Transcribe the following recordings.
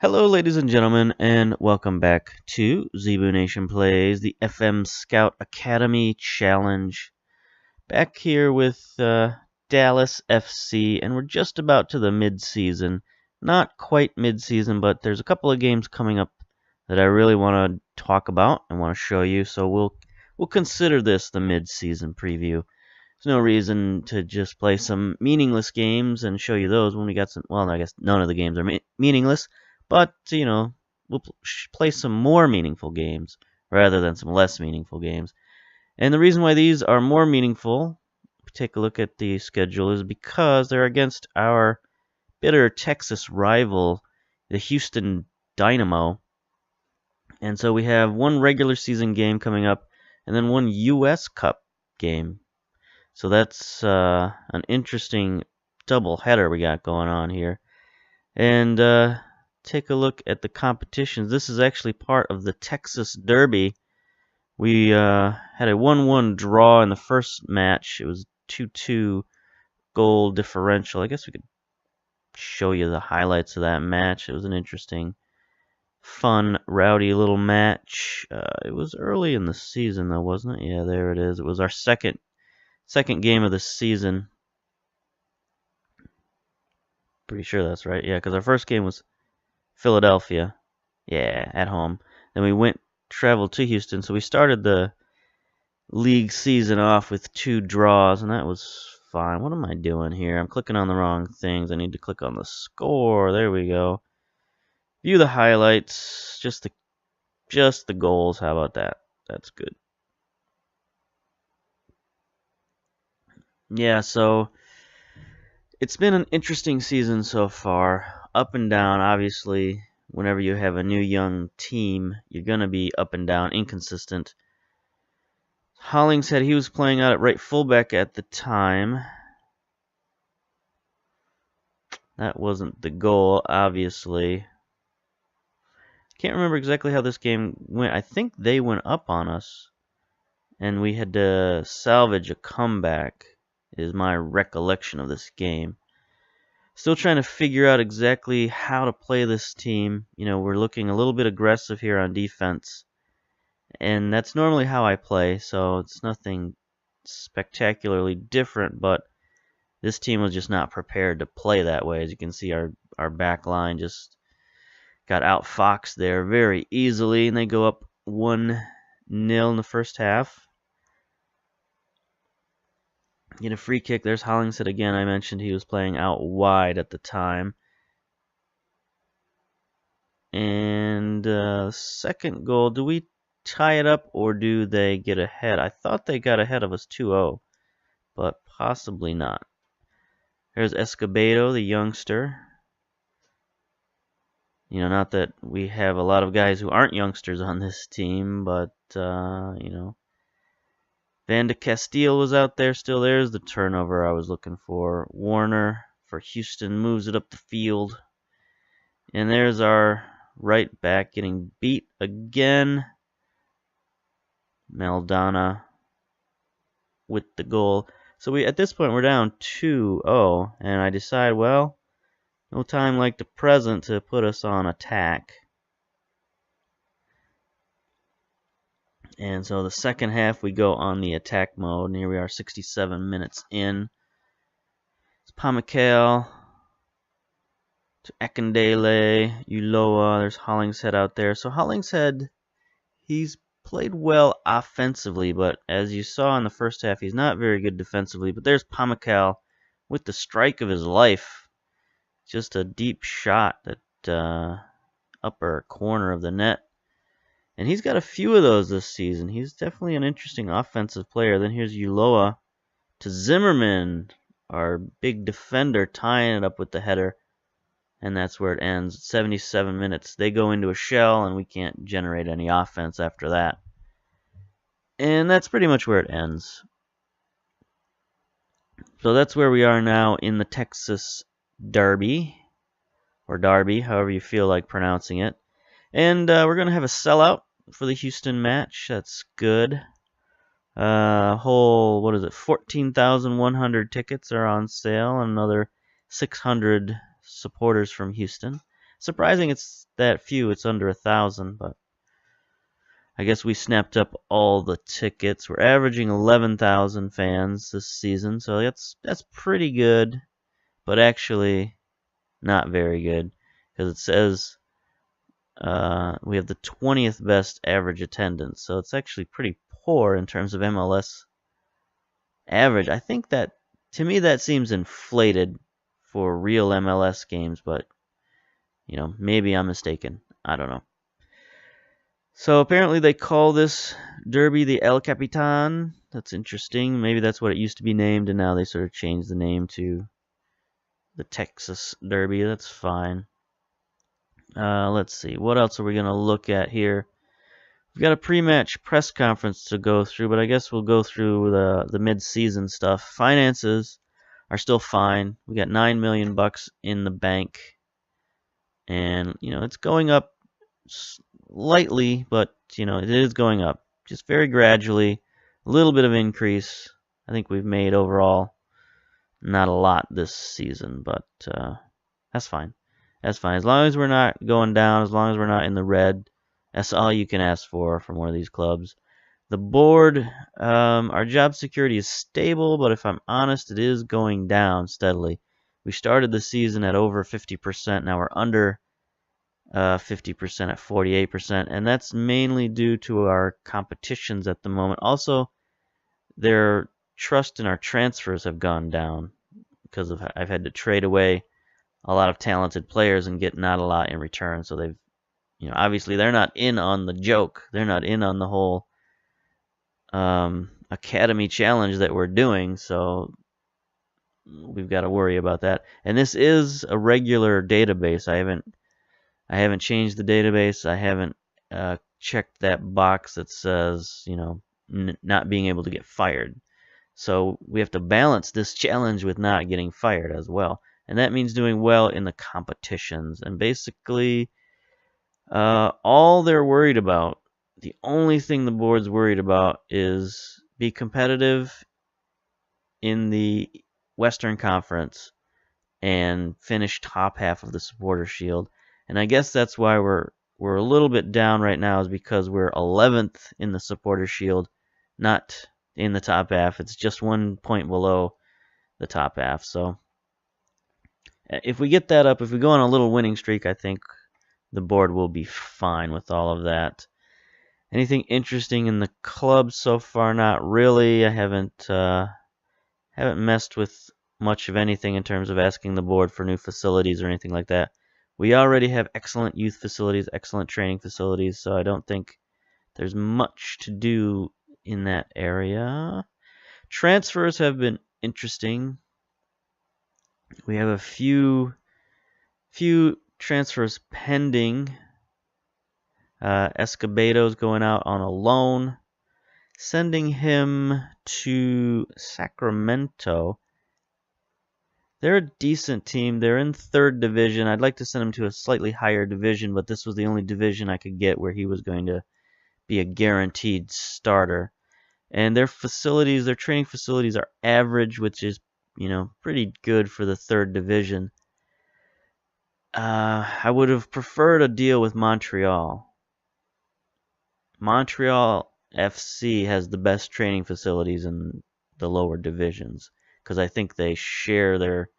Hello, ladies and gentlemen, and welcome back to Zebu Nation Plays, the FM Scout Academy Challenge. Back here with Dallas FC, and we're just about to the mid-season. Not quite mid-season, but there's a couple of games coming up that I really want to talk about and want to show you, so we'll consider this the mid-season preview. There's no reason to just play some meaningless games and show you those when we got some. Well, I guess none of the games are meaningless. But, we'll play some more meaningful games rather than some less meaningful games. And the reason why these are more meaningful, if you take a look at the schedule, is because they're against our bitter Texas rival, the Houston Dynamo. And so we have one regular season game coming up and then one U.S. Cup game. So that's an interesting double header we got going on here. And take a look at the competitions. This is actually part of the Texas Derby. We had a 1-1 draw in the first match. It was 2-2 goal differential. I guess we could show you the highlights of that match. It was an interesting, fun, rowdy little match. It was early in the season, though, wasn't it? Yeah, there it is. It was our second game of the season. Pretty sure that's right. Yeah, because our first game was Philadelphia, yeah, at home. Then we traveled to Houston, so we started the league season off with 2 draws, and that was fine. What am I doing here? I'm clicking on the wrong things. I need to click on the score. There we go. View the highlights, just the goals. How about that? That's good. Yeah, so it's been an interesting season so far. Up and down, obviously. Whenever you have a new young team, you're going to be up and down, inconsistent. Hollingshead, he was playing out at right fullback at the time. That wasn't the goal, obviously. Can't remember exactly how this game went. I think they went up on us, and we had to salvage a comeback, is my recollection of this game. Still trying to figure out exactly how to play this team. We're looking a little bit aggressive here on defense. And that's normally how I play, so it's nothing spectacularly different, but this team was just not prepared to play that way. As you can see, our back line just got outfoxed there very easily, and they go up 1-0 in the first half. Get a free kick. There's Hollingshead again. I mentioned he was playing out wide at the time. And second goal, do we tie it up or do they get ahead? I thought they got ahead of us 2-0, but possibly not. There's Escobedo, the youngster. Not that we have a lot of guys who aren't youngsters on this team, but, Van de Castile was out there still. There's the turnover I was looking for. Warner for Houston moves it up the field. And there's our right back getting beat again. Maldana with the goal. So at this point we're down 2-0, and I decide, well, no time like the present to put us on attack. And so the second half we go on the attack mode, and here we are 67 minutes in. It's Pamukale to Akindele, Ulloa, there's Hollingshead out there. So Hollingshead, he's played well offensively, but as you saw in the first half, he's not very good defensively. But there's Pamukale with the strike of his life. Just a deep shot at upper corner of the net. And he's got a few of those this season. He's definitely an interesting offensive player. Then here's Ulloa to Zimmerman, our big defender, tying it up with the header. And that's where it ends. 77 minutes. They go into a shell, and we can't generate any offense after that. And that's pretty much where it ends. So that's where we are now in the Texas Derby, or Derby, however you feel like pronouncing it. And we're going to have a sellout for the Houston match. That's good. 14,100 tickets are on sale, and another 600 supporters from Houston. Surprising it's that few. It's under 1,000, but I guess we snapped up all the tickets. We're averaging 11,000 fans this season, so that's pretty good, but actually not very good because it says we have the 20th best average attendance, so it's actually pretty poor in terms of MLS average. I think that, to me, that seems inflated for real MLS games, but maybe I'm mistaken. I don't know. So apparently they call this derby the El Capitan. That's interesting. Maybe that's what it used to be named, and now they sort of changed the name to the Texas Derby. That's fine. Let's see. What else are we going to look at here? We've got a pre-match press conference to go through, but I guess we'll go through the mid-season stuff. Finances are still fine. We got $9 million in the bank, and it's going up slightly, but it is going up just very gradually. A little bit of increase. I think we've made overall not a lot this season, but that's fine. That's fine. As long as we're not going down, as long as we're not in the red, that's all you can ask for from one of these clubs. The board, our job security is stable, but if I'm honest, it is going down steadily. We started the season at over 50%. Now we're under 50% at 48%, and that's mainly due to our competitions at the moment. Also, their trust in our transfers have gone down because I've had to trade away a lot of talented players and get not a lot in return. So they've, obviously they're not in on the joke. They're not in on the whole academy challenge that we're doing. So we've got to worry about that. And this is a regular database. I haven't changed the database. I haven't checked that box that says, not being able to get fired. So we have to balance this challenge with not getting fired as well. And that means doing well in the competitions. And basically, all they're worried about, the only thing the board's worried about is be competitive in the Western Conference and finish top half of the Supporter Shield. And I guess that's why we're a little bit down right now, is because we're 11th in the Supporter Shield, not in the top half. It's just 1 point below the top half. So if we get that up, if we go on a little winning streak, I think the board will be fine with all of that. Anything interesting in the club so far? Not really. I haven't messed with much of anything in terms of asking the board for new facilities or anything like that. We already have excellent youth facilities, excellent training facilities, so I don't think there's much to do in that area. Transfers have been interesting. We have a few transfers pending. Escobedo's going out on a loan, sending him to Sacramento. They're a decent team. They're in 3rd division. I'd like to send him to a slightly higher division, but this was the only division I could get where he was going to be a guaranteed starter. And their facilities, their training facilities are average, which is, pretty good for the 3rd division. I would have preferred a deal with Montreal. Montreal FC has the best training facilities in the lower divisions, because I think they share their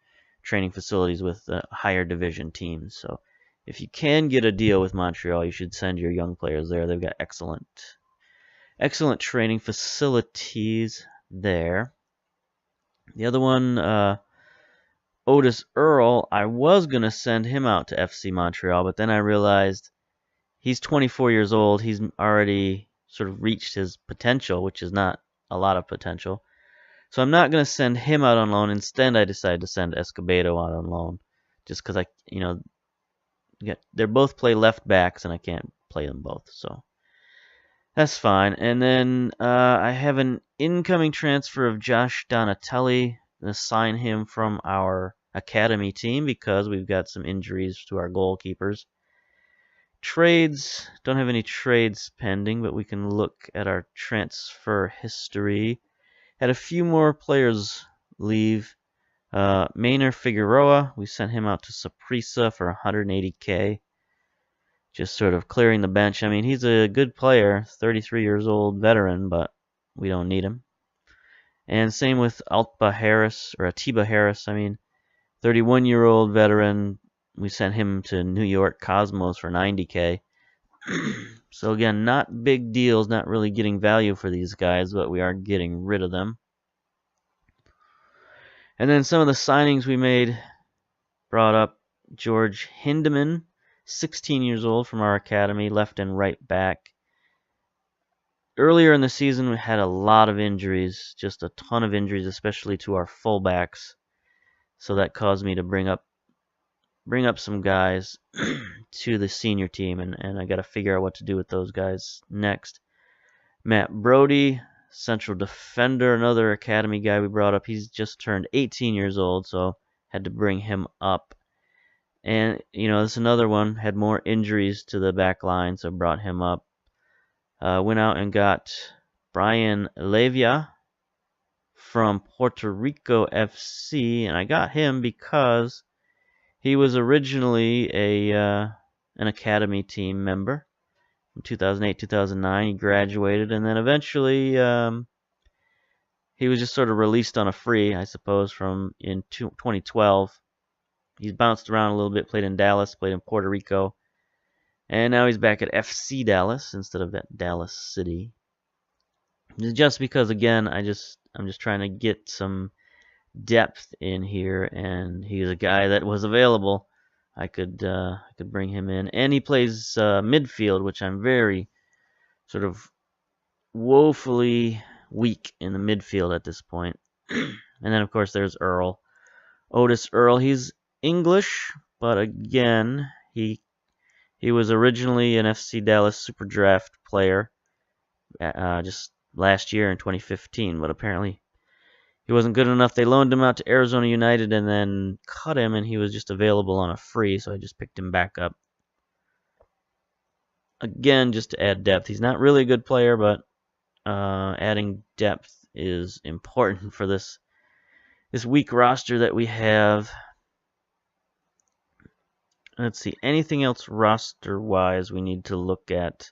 training facilities with higher division teams. So if you can get a deal with Montreal, you should send your young players there. They've got excellent training facilities there. The other one, Otis Earl, I was going to send him out to FC Montreal, but then I realized he's 24 years old. He's already sort of reached his potential, which is not a lot of potential. So I'm not going to send him out on loan. Instead, I decided to send Escobedo out on loan, just because they're both play left backs, and I can't play them both. So that's fine. And then I have an incoming transfer of Josh Donatelli. I'm going to sign him from our academy team because we've got some injuries to our goalkeepers. Trades, don't have any trades pending, but we can look at our transfer history. Had a few more players leave. Maynor Figueroa, we sent him out to Saprissa for 180K. Just sort of clearing the bench. I mean, he's a good player, 33 years old, veteran, but we don't need him. And same with Atiba Harris, I mean, 31-year-old veteran. We sent him to New York Cosmos for 90K. So again, not big deals, not really getting value for these guys, but we are getting rid of them. And then some of the signings we made brought up George Hindeman, 16 years old from our academy, left and right back. Earlier in the season, we had a lot of injuries, just a ton of injuries, especially to our fullbacks. So that caused me to bring up some guys to the senior team, and I got to figure out what to do with those guys next. Matt Brody, central defender, another academy guy we brought up. He's just turned 18 years old, so had to bring him up. And, this is another one, had more injuries to the back line, so brought him up. Went out and got Brian Levia from Puerto Rico FC, and I got him because he was originally an academy team member from 2008-2009. He graduated, and then eventually he was just sort of released on a free, I suppose, in 2012. He's bounced around a little bit, played in Dallas, played in Puerto Rico, and now he's back at FC Dallas instead of at Dallas City. Just because, again, I'm just trying to get some depth in here, and he's a guy that was available. I could bring him in, and he plays midfield, which I'm very sort of woefully weak in the midfield at this point. And then of course there's Otis Earl. He's English, but again he was originally an FC Dallas Super Draft player just last year in 2015, but apparently he wasn't good enough. They loaned him out to Arizona United and then cut him, and he was just available on a free, so I just picked him back up. Again, just to add depth. He's not really a good player, but adding depth is important for this weak roster that we have. Let's see, anything else roster-wise we need to look at?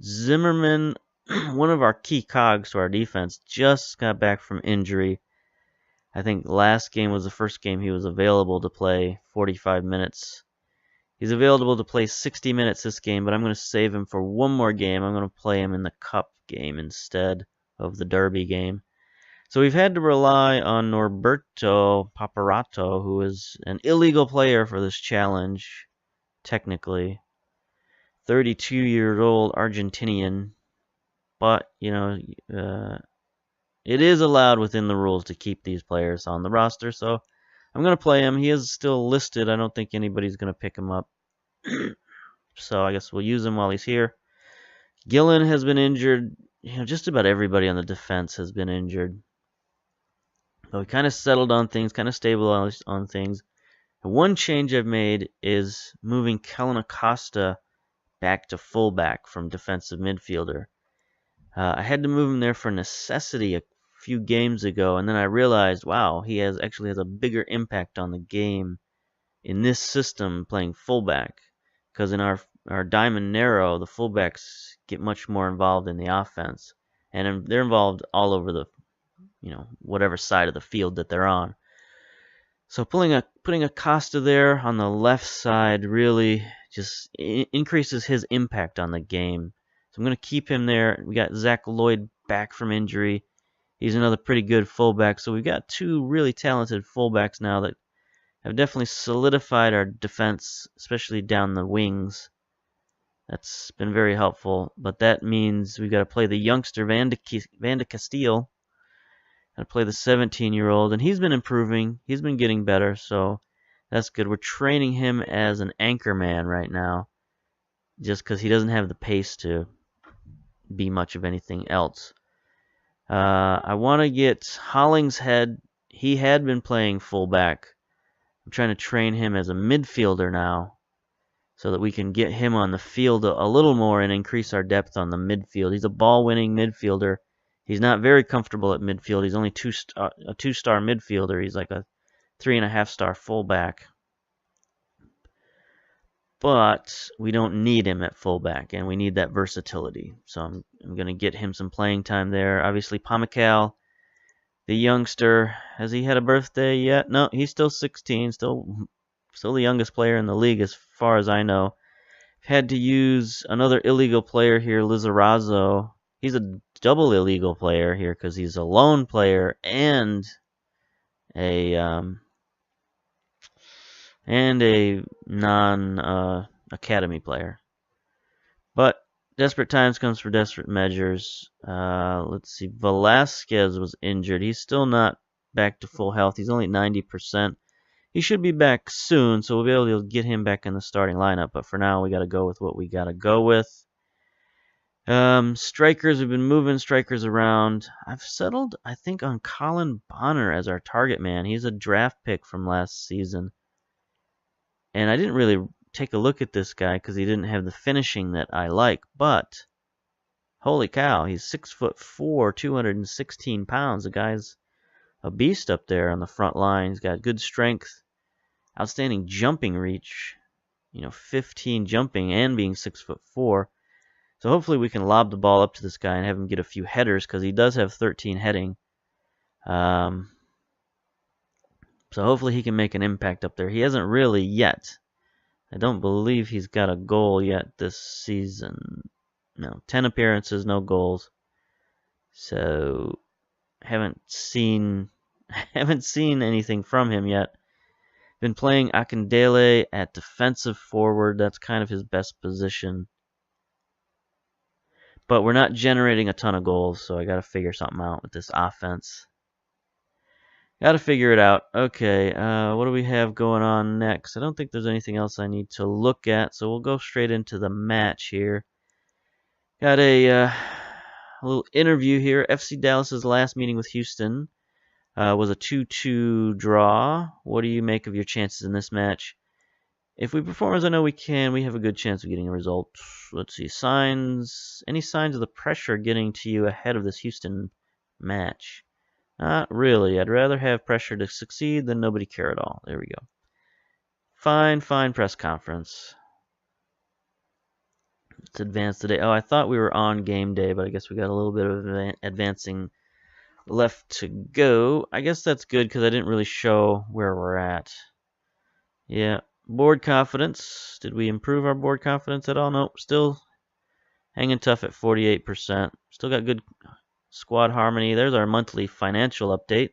Zimmerman, one of our key cogs to our defense, just got back from injury. I think last game was the first game he was available to play 45 minutes. He's available to play 60 minutes this game, but I'm going to save him for one more game. I'm going to play him in the Cup game instead of the Derby game. So we've had to rely on Norberto Paparato, who is an illegal player for this challenge, technically. 32-year-old Argentinian. But, it is allowed within the rules to keep these players on the roster, so I'm going to play him. He is still listed. I don't think anybody's going to pick him up. So I guess we'll use him while he's here. Gillen has been injured. Just about everybody on the defense has been injured. But we kind of settled on things, kind of stabilized on things. And one change I've made is moving Kellen Acosta back to fullback from defensive midfielder. I had to move him there for necessity a few games ago, and then I realized, wow, he actually has a bigger impact on the game in this system playing fullback. Because in our diamond narrow, the fullbacks get much more involved in the offense, and they're involved all over the, whatever side of the field that they're on. So putting Acosta there on the left side really just increases his impact on the game. So I'm going to keep him there. We got Zach Lloyd back from injury. He's another pretty good fullback. So we've got two really talented fullbacks now that have definitely solidified our defense, especially down the wings. That's been very helpful. But that means we've got to play the youngster, Van de Castile. Got to play the 17-year-old. And he's been improving. He's been getting better. So that's good. We're training him as an anchor man right now, just because he doesn't have the pace to be much of anything else. I want to get Hollingshead. He had been playing fullback. I'm trying to train him as a midfielder now so that we can get him on the field a little more and increase our depth on the midfield. He's a ball-winning midfielder. He's not very comfortable at midfield. He's only a two-star midfielder. He's like a 3.5-star fullback. But we don't need him at fullback, and we need that versatility. So I'm going to get him some playing time there. Obviously, Pamukal, the youngster, has he had a birthday yet? No, he's still 16, still the youngest player in the league as far as I know. Had to use another illegal player here, Lizarazo. He's a double illegal player here because he's a loan player and a non-academy player. But desperate times comes for desperate measures. Let's see. Velasquez was injured. He's still not back to full health. He's only 90%. He should be back soon, so we'll be able to get him back in the starting lineup. But for now, we got to go with what we got to go with. Strikers, we've been moving strikers around. I've settled, I think, on Colin Bonner as our target man. He's a draft pick from last season. And I didn't really take a look at this guy because he didn't have the finishing that I like. But, holy cow, he's 6'4", 216 pounds. The guy's a beast up there on the front line. He's got good strength, outstanding jumping reach, 15 jumping and being 6'4". So hopefully we can lob the ball up to this guy and have him get a few headers because he does have 13 heading. So hopefully he can make an impact up there. He hasn't really yet. I don't believe he's got a goal yet this season. No, 10 appearances, no goals. So haven't seen anything from him yet. Been playing Akindele at defensive forward. That's kind of his best position. But we're not generating a ton of goals, so I got to figure something out with this offense. Got to figure it out. Okay, what do we have going on next? I don't think there's anything else I need to look at, so we'll go straight into the match here. Got a little interview here. FC Dallas's last meeting with Houston was a 2-2 draw. What do you make of your chances in this match? If we perform as I know we can, we have a good chance of getting a result. Let's see. Any signs of the pressure getting to you ahead of this Houston match? Not really. I'd rather have pressure to succeed than nobody care at all. There we go. Fine press conference. Let's advance today. Oh, I thought we were on game day, but I guess we got a little bit of advancing left to go. I guess that's good because I didn't really show where we're at. Yeah. Board confidence. Did we improve our board confidence at all? Nope. Still hanging tough at 48%. Still got good squad harmony. There's our monthly financial update.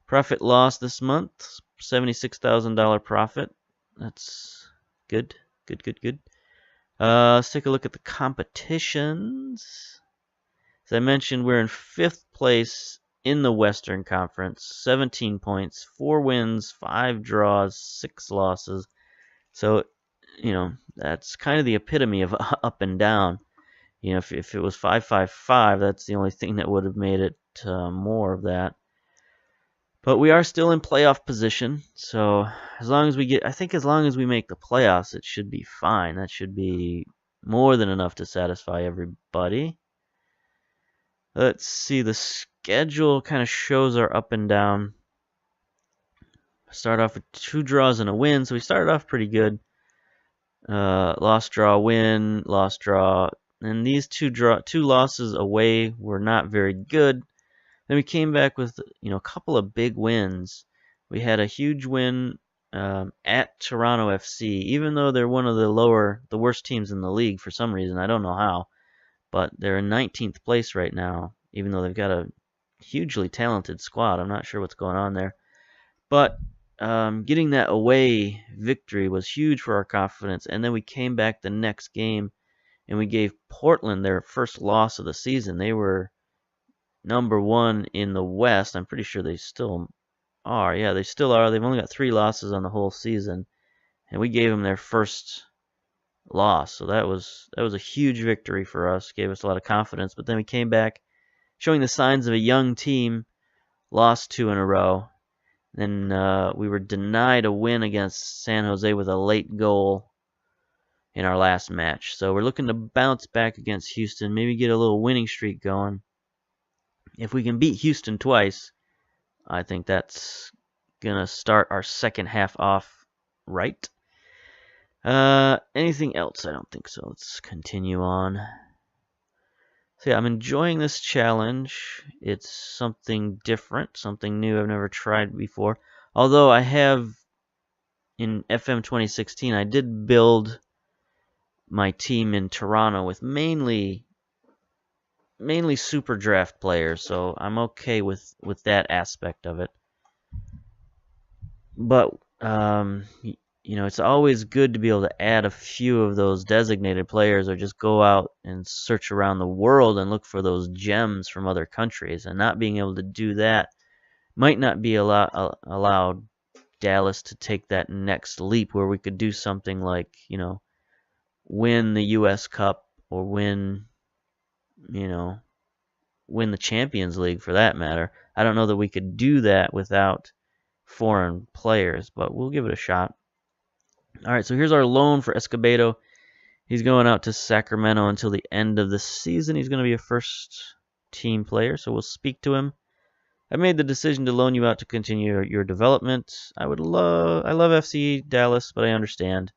Profit loss this month. $76,000 profit. That's good. Good. Let's take a look at the competitions. As I mentioned, we're in 5th place in the Western Conference, 17 points, 4 wins, 5 draws, 6 losses. So, that's kind of the epitome of up and down. If it was 5-5-5, that's the only thing that would have made it more of that. But we are still in playoff position, so as long as we make the playoffs, it should be fine. That should be more than enough to satisfy everybody. Let's see, the schedule kind of shows our up and down. Start off with 2 draws and a win, so we started off pretty good. Loss, draw, win, loss, draw. And these two losses away were not very good. Then we came back with a couple of big wins. We had a huge win at Toronto FC, even though they're one of the worst teams in the league for some reason. I don't know how. But they're in 19th place right now, even though they've got a hugely talented squad. I'm not sure what's going on there. But getting that away victory was huge for our confidence. And then we came back the next game, and we gave Portland their first loss of the season. They were number 1 in the West. I'm pretty sure they still are. Yeah, they still are. They've only got 3 losses on the whole season. And we gave them their first loss, so that was a huge victory for us. Gave us a lot of confidence. But then we came back, showing the signs of a young team. Lost 2 in a row. Then we were denied a win against San Jose with a late goal in our last match. So we're looking to bounce back against Houston, maybe get a little winning streak going. If we can beat Houston twice, I think that's going to start our second half off right. Anything else? I don't think so. Let's continue on. So yeah, I'm enjoying this challenge. It's something different, something new I've never tried before. Although I have, in FM 2016, I did build my team in Toronto with mainly super draft players, so I'm okay with that aspect of it. But you know, it's always good to be able to add a few of those designated players, or just go out and search around the world and look for those gems from other countries. And not being able to do that might not be allowed Dallas to take that next leap, where we could do something like, you know, win the U.S. Cup, or win the Champions League for that matter. I don't know that we could do that without foreign players, but we'll give it a shot. Alright, so here's our loan for Escobedo. He's going out to Sacramento until the end of the season. He's going to be a first team player, so we'll speak to him. I made the decision to loan you out to continue your development. I love FC Dallas, but I understand.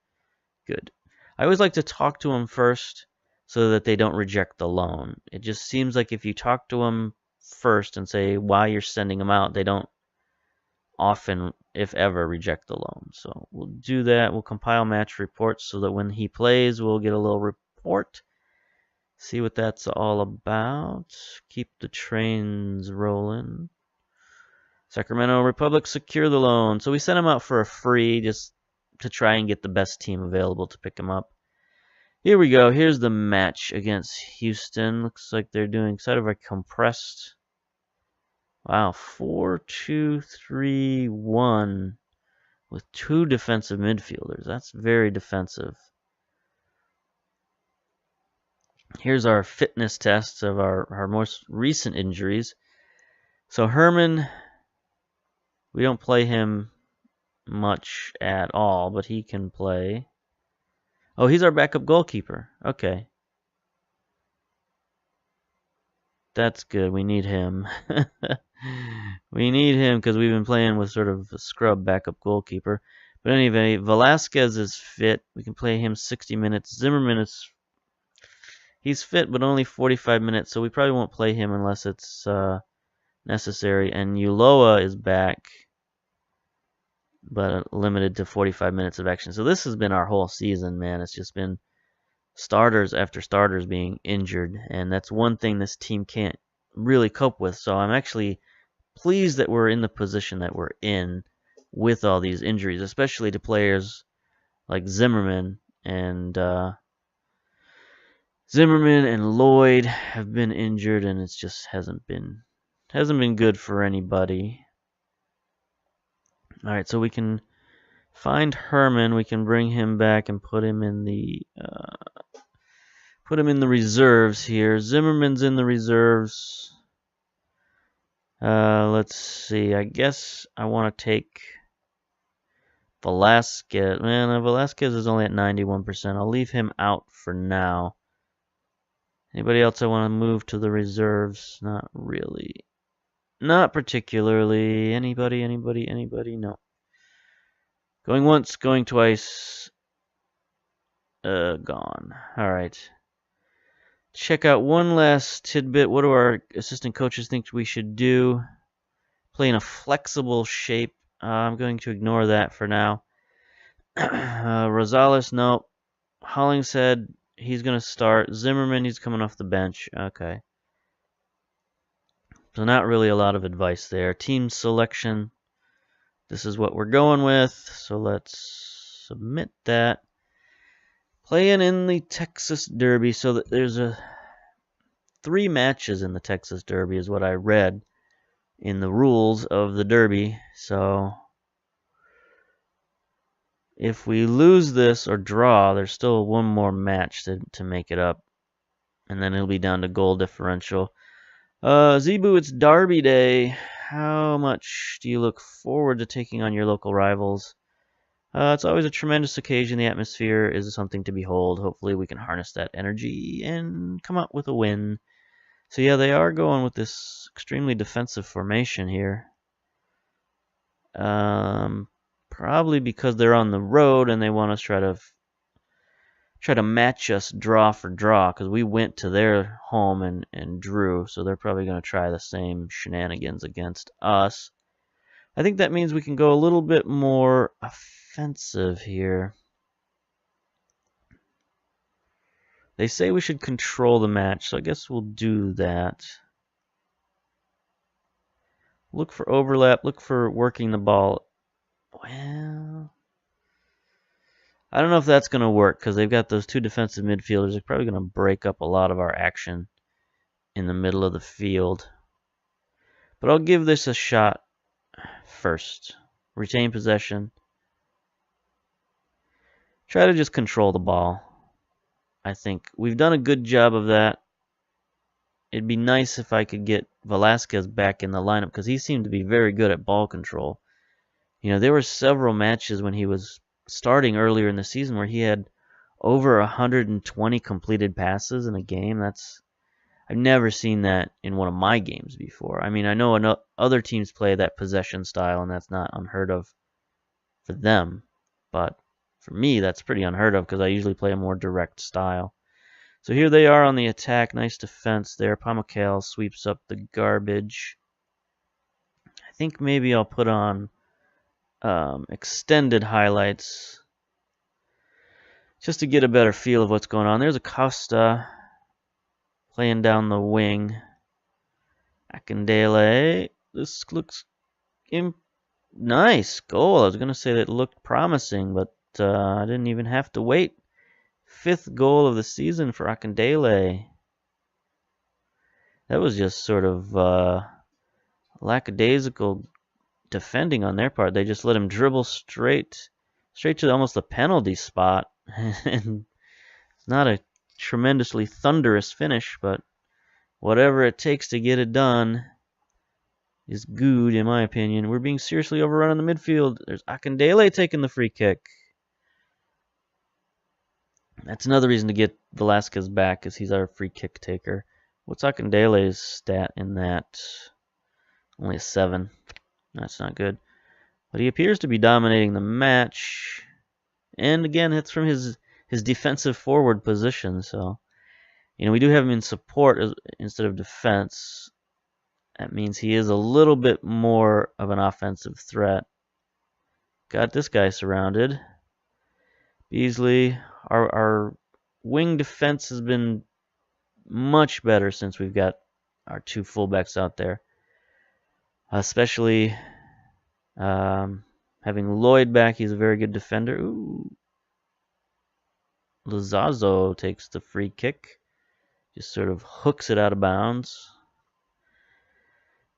Good. I always like to talk to him first so that they don't reject the loan. It just seems like if you talk to them first and say why you're sending them out, they don't often, if ever, reject the loan. So we'll do that. We'll compile match reports so that when he plays, we'll get a little report. See what that's all about. Keep the trains rolling. Sacramento Republic secure the loan. So we sent him out for a free, just to try and get the best team available to pick him up. Here we go. Here's the match against Houston. Looks like they're doing sort of a compressed. Wow, 4-2-3-1 with two defensive midfielders. That's very defensive. Here's our fitness tests of our most recent injuries. So Herman, we don't play him much at all, but he can play. Oh, he's our backup goalkeeper. Okay. That's good. We need him. We need him because we've been playing with sort of a scrub backup goalkeeper. But anyway, Velasquez is fit. We can play him 60 minutes. Zimmerman he's fit, but only 45 minutes, so we probably won't play him unless it's necessary. And Ulloa is back, but limited to 45 minutes of action. So this has been our whole season, man. It's just been starters after starters being injured, and that's one thing this team can't really cope with. So I'm actually pleased that we're in the position that we're in with all these injuries, especially to players like Zimmerman and Lloyd have been injured, and it just hasn't been good for anybody. All right, so we can find Herman. We can bring him back and put him in the reserves here. Zimmerman's in the reserves. Let's see. I guess I want to take Velasquez. Man, Velasquez is only at 91%. I'll leave him out for now. Anybody else I want to move to the reserves? Not really. Not particularly. Anybody? No. Going once, going twice. Gone. Alright. Check out one last tidbit. What do our assistant coaches think we should do? Play in a flexible shape. I'm going to ignore that for now. Rosales, no. Hollingshead, he's going to start. Zimmerman, he's coming off the bench. Okay. So not really a lot of advice there. Team selection. This is what we're going with. So let's submit that. Playing in the Texas Derby. So that there's 3 matches in the Texas Derby is what I read in the rules of the Derby. So if we lose this or draw, there's still one more match to make it up. And then it'll be down to goal differential. Zebu, it's Derby Day. How much do you look forward to taking on your local rivals? It's always a tremendous occasion. The atmosphere is something to behold. Hopefully we can harness that energy and come out with a win. So yeah, they are going with this extremely defensive formation here. Probably because they're on the road and they want us to try to match us draw for draw, because we went to their home and drew, so they're probably going to try the same shenanigans against us. I think that means we can go a little bit more offensive here. They say we should control the match, so I guess we'll do that. Look for overlap, look for working the ball. Well, I don't know if that's going to work, because they've got those two defensive midfielders. They're probably going to break up a lot of our action in the middle of the field. But I'll give this a shot first. Retain possession. Try to just control the ball. I think we've done a good job of that. It'd be nice if I could get Velasquez back in the lineup, because he seemed to be very good at ball control. You know, there were several matches when he was starting earlier in the season where he had over 120 completed passes in a game. I've never seen that in one of my games before. I mean, I know other teams play that possession style, and that's not unheard of for them. But for me, that's pretty unheard of, because I usually play a more direct style. So here they are on the attack. Nice defense there. PreMatch sweeps up the garbage. I think maybe I'll put on extended highlights just to get a better feel of what's going on. There's Acosta playing down the wing. Akindele. This looks nice goal. I was going to say that it looked promising, but I didn't even have to wait. 5th goal of the season for Akindele. That was just sort of lackadaisical defending on their part. They just let him dribble straight to almost the penalty spot. And it's not a tremendously thunderous finish, but whatever it takes to get it done is good, in my opinion. We're being seriously overrun in the midfield. There's Akindele taking the free kick. That's another reason to get Velasquez back, because he's our free kick taker. What's Akindele's stat in that? Only a 7. That's not good. But he appears to be dominating the match. And again, it's from his defensive forward position. So, you know, we do have him in support instead of defense. That means he is a little bit more of an offensive threat. Got this guy surrounded. Beasley. Our wing defense has been much better since we've got our 2 fullbacks out there. Especially having Lloyd back. He's a very good defender. Ooh. Lizazo takes the free kick. Just sort of hooks it out of bounds.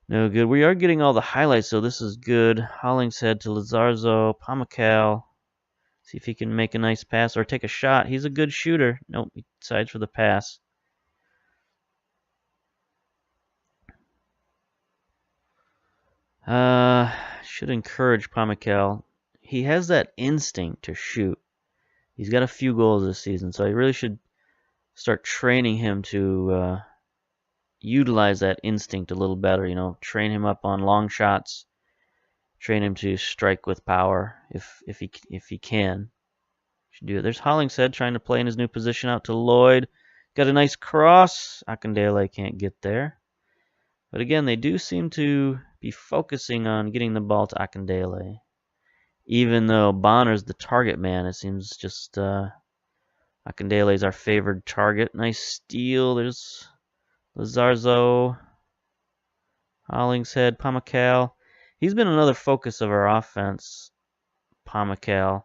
No good. We are getting all the highlights, so this is good. Hollingshead to Lizarzo. PreMatch. See if he can make a nice pass or take a shot. He's a good shooter. Nope, he decides for the pass. Should encourage PreMatch. He has that instinct to shoot. He's got a few goals this season, so I really should start training him to utilize that instinct a little better. You know, train him up on long shots. Train him to strike with power if he can. Should do it. There's Hollingshead trying to play in his new position out to Lloyd. Got a nice cross. Akindele can't get there. But again, they do seem to be focusing on getting the ball to Akindele. Even though Bonner's the target man, it seems just Akindele is our favored target. Nice steal. There's Lizarzo. Hollingshead. PreMatch. He's been another focus of our offense, PreMatch.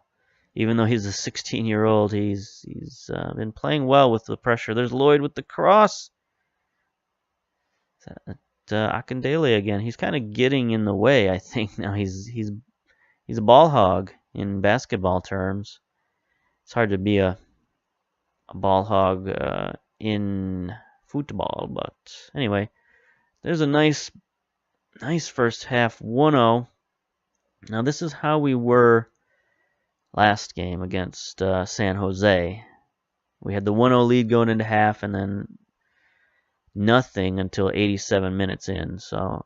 Even though he's a 16-year-old, he's been playing well with the pressure. There's Lloyd with the cross. Akindele again. He's kind of getting in the way, I think. Now he's a ball hog in basketball terms. It's hard to be a ball hog in football, but anyway, there's a nice first half, 1-0. Now this is how we were last game against San Jose. We had the 1-0 lead going into half, and then nothing until 87 minutes in. So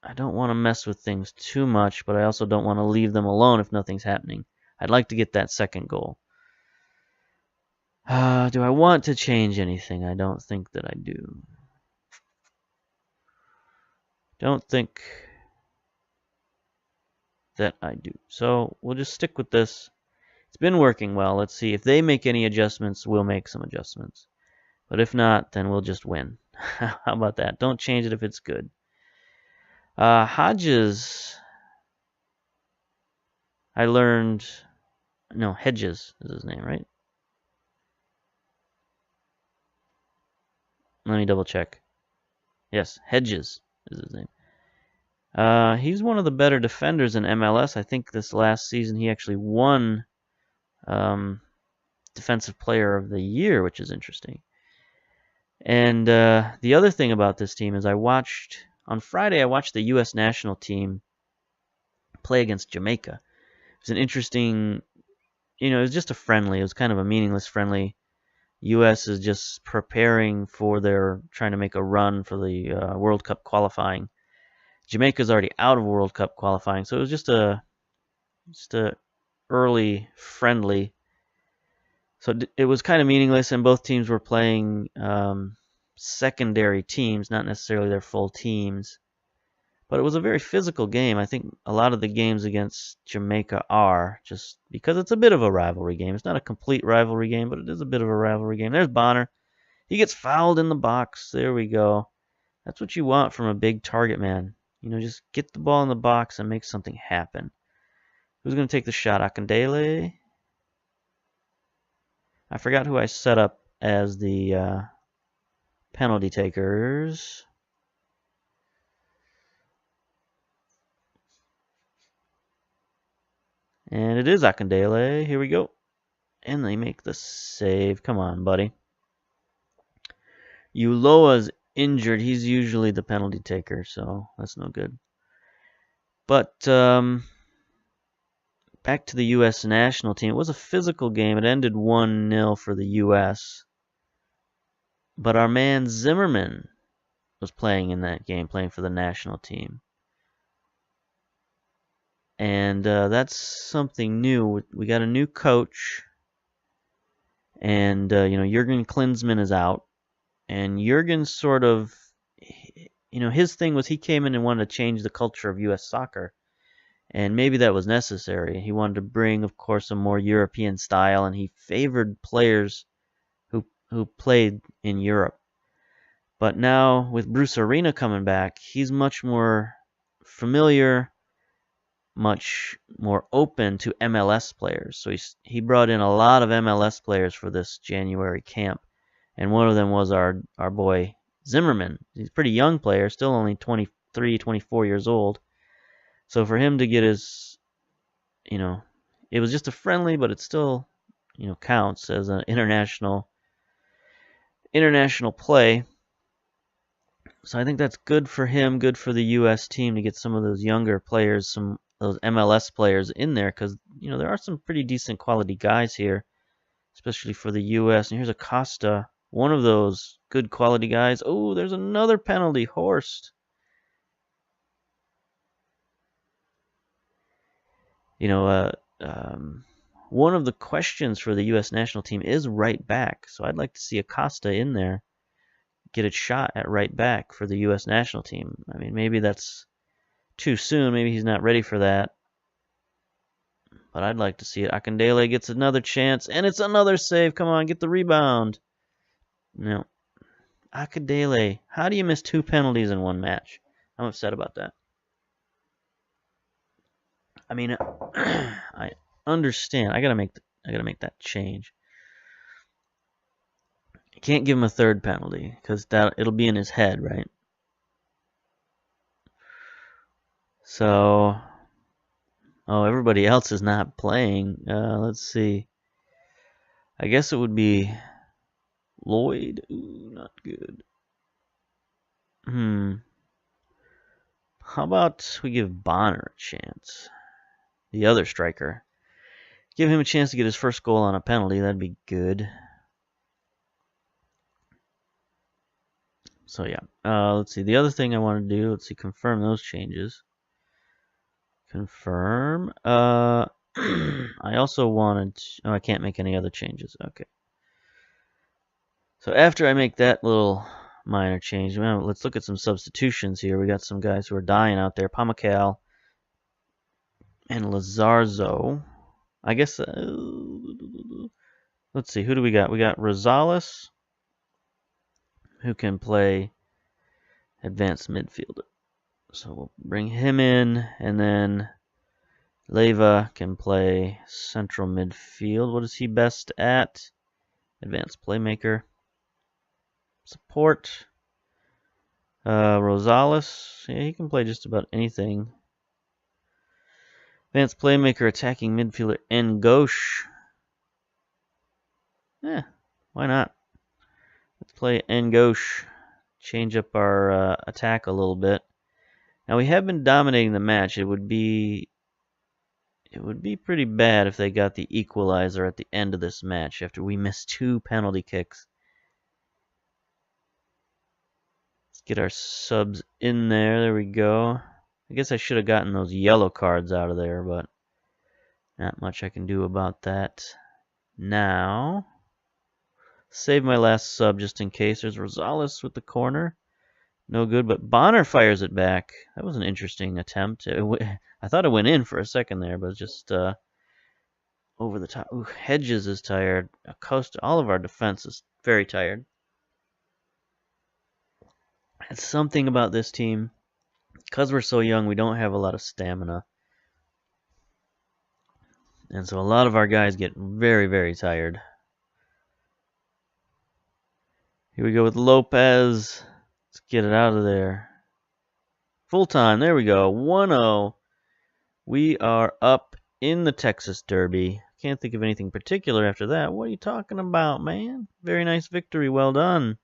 I don't want to mess with things too much, but I also don't want to leave them alone if nothing's happening. I'd like to get that second goal. Do I want to change anything? I don't think that I do. Don't think that I do. So we'll just stick with this. It's been working well. Let's see. If they make any adjustments, we'll make some adjustments. But if not, then we'll just win. How about that? Don't change it if it's good. Hodges, I learned... No, Hedges is his name, right? Let me double check. Yes, Hedges is his name. He's one of the better defenders in MLS. I think this last season he actually won Defensive Player of the Year, which is interesting. And the other thing about this team is on Friday I watched the U.S. national team play against Jamaica. It was an interesting, it was just a friendly. It was kind of a meaningless friendly. U.S. is just preparing for trying to make a run for the World Cup qualifying. Jamaica's already out of World Cup qualifying, so it was just a early friendly. So it was kind of meaningless, and both teams were playing secondary teams, not necessarily their full teams. But it was a very physical game. I think a lot of the games against Jamaica are, just because it's a bit of a rivalry game. It's not a complete rivalry game, but it is a bit of a rivalry game. There's Bonner. He gets fouled in the box. There we go. That's what you want from a big target man. Just get the ball in the box and make something happen. Who's going to take the shot? Akindele? I forgot who I set up as the penalty takers. And it is Akindele. Here we go. And they make the save. Come on, buddy. Ulloa's injured. He's usually the penalty taker, so that's no good. But back to the U.S. national team. It was a physical game. It ended 1-0 for the U.S. But our man Zimmerman was playing in that game, playing for the national team. And that's something new. We got a new coach. And, Jurgen Klinsmann is out. And Jurgen sort of, his thing was he came in and wanted to change the culture of U.S. soccer. And maybe that was necessary. He wanted to bring, of course, a more European style. And he favored players who played in Europe. But now, with Bruce Arena coming back, he's much more familiar, much more open to MLS players. So he brought in a lot of MLS players for this January camp. And one of them was our boy Zimmerman. He's a pretty young player, still only 23, 24 years old. So for him to get his, it was just a friendly, but it still, counts as an international play. So I think that's good for him, good for the U.S. team to get some of those younger players, those MLS players in there, because there are some pretty decent quality guys here, especially for the U.S. And here's Acosta, one of those good quality guys. Oh, there's another penalty, Horst. One of the questions for the U.S. national team is right back, so I'd like to see Acosta in there, get a shot at right back for the U.S. national team. I mean, maybe that's too soon. Maybe he's not ready for that. But I'd like to see it. Akindele gets another chance, and it's another save. Come on, get the rebound. No. Akindele, how do you miss 2 penalties in one match? I'm upset about that. I mean, I understand. I gotta make that change. I can't give him a third penalty because it'll be in his head, right? So, everybody else is not playing. Let's see. I guess it would be Lloyd. Ooh, not good. How about we give Bonner a chance? The other striker. Give him a chance to get his first goal on a penalty. That'd be good. So yeah, let's see. The other thing I want to do, let's see, confirm those changes. Confirm. I also wanted. Oh, I can't make any other changes. Okay. So after I make that little minor change, well, let's look at some substitutions here. We got some guys who are dying out there. Pamacal and Lazarzo. I guess. Let's see. Who do we got? We got Rosales, who can play advanced midfielder. So we'll bring him in, and then Leva can play central midfield. What is he best at? Advanced playmaker. Support. Rosales. Yeah, he can play just about anything. Advanced playmaker, attacking midfielder, and gauche. Yeah, why not? Let's play en gauche. Change up our attack a little bit. Now we have been dominating the match. It would be pretty bad if they got the equalizer at the end of this match after we missed 2 penalty kicks. Let's get our subs in there. There we go. I guess I should have gotten those yellow cards out of there, but not much I can do about that now. Save my last sub just in case. There's Rosales with the corner. No good, but Bonner fires it back. That was an interesting attempt. I thought it went in for a second there, but just over the top. Ooh, Hedges is tired. Acosta, all of our defense is very tired. It's something about this team. Because we're so young, we don't have a lot of stamina. And so a lot of our guys get very, very tired. Here we go with Lopez. Let's get it out of there. Full time. There we go. 1-0. We are up in the Texas Derby. Can't think of anything particular after that. What are you talking about, man? Very nice victory. Well done.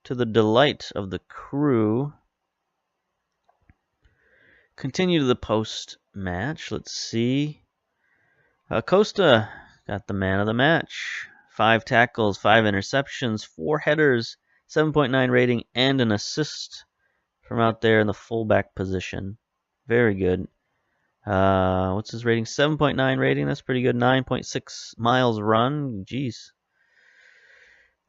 To the delight of the crew. Continue to the post-match. Let's see. Acosta got the man of the match. 5 tackles, 5 interceptions, 4 headers, 7.9 rating, and an assist from out there in the fullback position. Very good. What's his rating? 7.9 rating. That's pretty good. 9.6 miles run. Jeez.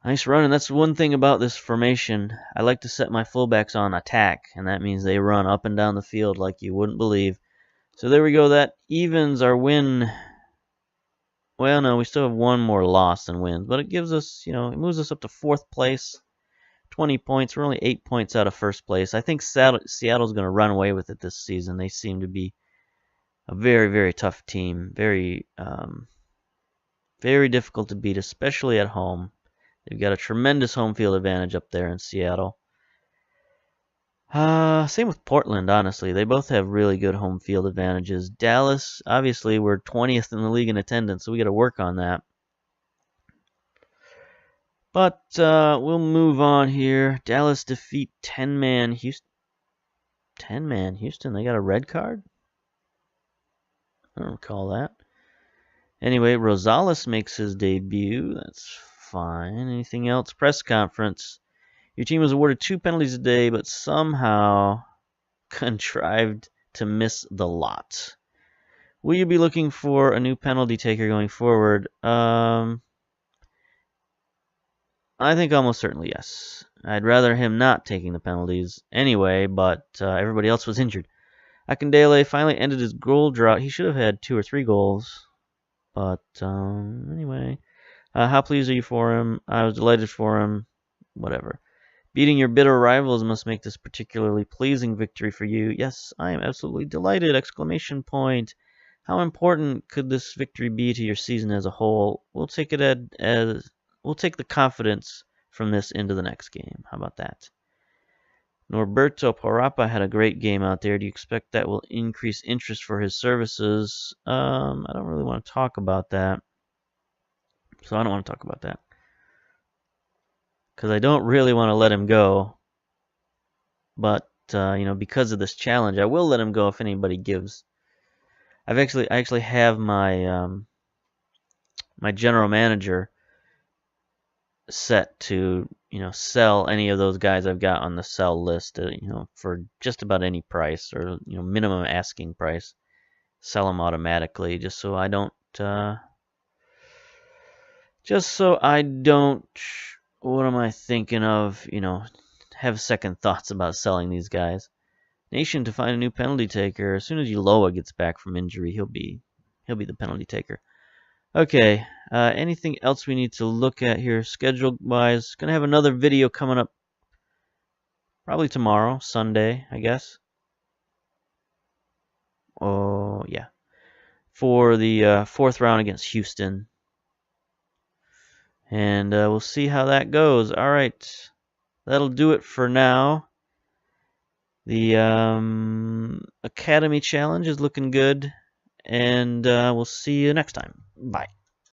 Nice run. And that's one thing about this formation. I like to set my fullbacks on attack, and that means they run up and down the field like you wouldn't believe. So there we go. That evens our win. Well, no, we still have 1 more loss than wins, but it gives us, it moves us up to 4th place, 20 points. We're only 8 points out of 1st place. I think Seattle's going to run away with it this season. They seem to be a very, very tough team, very, very difficult to beat, especially at home. They've got a tremendous home field advantage up there in Seattle. Same with Portland, honestly. They both have really good home field advantages. Dallas, obviously, we're 20th in the league in attendance, so we got to work on that. But we'll move on here. Dallas defeat 10-man Houston. 10-man Houston, they got a red card? I don't recall that. Anyway, Rosales makes his debut. That's fine. Anything else? Press conference. Your team was awarded 2 penalties a day, but somehow contrived to miss the lot. Will you be looking for a new penalty taker going forward? I think almost certainly yes. I'd rather him not taking the penalties anyway, but everybody else was injured. Akindele finally ended his goal drought. He should have had 2 or 3 goals. But anyway, how pleased are you for him? I was delighted for him. Whatever. Beating your bitter rivals must make this particularly pleasing victory for you. Yes, I am absolutely delighted! Exclamation point. How important could this victory be to your season as a whole? We'll take it we'll take the confidence from this into the next game. How about that? Norberto Parapa had a great game out there. Do you expect that will increase interest for his services? I don't really want to talk about that. So I don't want to talk about that. Because I don't really want to let him go. But, because of this challenge, I will let him go if anybody gives. I actually have my my general manager set to, sell any of those guys I've got on the sell list, for just about any price, or minimum asking price. Sell them automatically, just so I don't, what am I thinking of, have second thoughts about selling these guys. Nation to find a new penalty taker. As soon as Uloa gets back from injury, he'll be the penalty taker. Okay, anything else we need to look at here schedule-wise? Gonna have another video coming up probably tomorrow, Sunday, I guess. Oh, yeah. For the fourth round against Houston. And we'll see how that goes. All right, that'll do it for now. The Academy Challenge is looking good, and we'll see you next time. Bye.